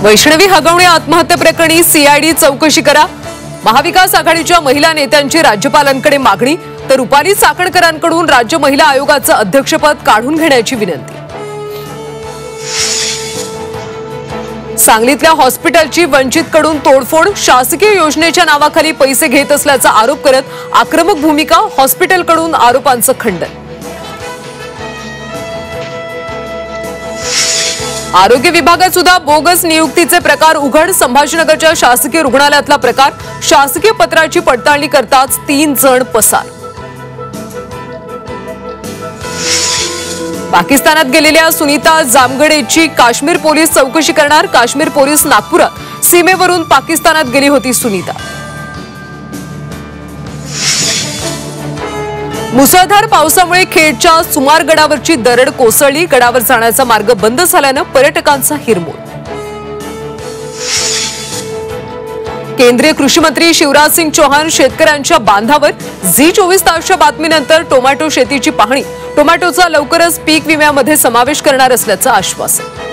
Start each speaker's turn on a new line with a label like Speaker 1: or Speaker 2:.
Speaker 1: वैष्णवी हगवणे आत्महत्येप्रकरणी सीआयडी चौकशी करा। महाविकास आघाडीच्या महिला नेत्यांची राज्यपालांकडे मागणी, तर रुपाली चाकणकरांकडून राज्य महिला आयोगाचं अध्यक्षपद काढून घेण्याची विनंती। सांगलीतल्या हॉस्पिटलची वंचितकडून तोडफोड, शासकीय योजनेच्या नावाखाली पैसे घेत असल्याचा आरोप करत आक्रमक भूमिका, हॉस्पिटलकडून आरोपांचं खंडन। आरोग्य विभागात सुद्धा बोगस नियुक्तीचे प्रकार उघड, संभाजीनगरच्या शासकीय रुग्णालयातला प्रकार, शासकीय पत्राची पडताळणी करताच 3 जण पसार। पाकिस्तानात गेलेल्या सुनीता जामगडेची काश्मीर पोलीस चौकशी करणार। काश्मीर पोलीस नागपुरात सीमेवरून पाकिस्तानात गेली होती सुनीता। मुसळधार पावसामुळे खेडच्या सुमारगडावरची दरड कोसळली, गडावर जाण्याचा मार्ग बंद झाल्यानं पर्यटकांचा हिरमोड। केंद्रीय कृषी मंत्री शिवराज सिंग चौहान शेतकऱ्यांच्या बांधावर, झी24 तासच्या बातमीनंतर टोमॅटो शेतीची पाहणी, टोमॅटोचा लवकरच पीक विम्यामध्ये समावेश करणार असल्याचं आश्वासन।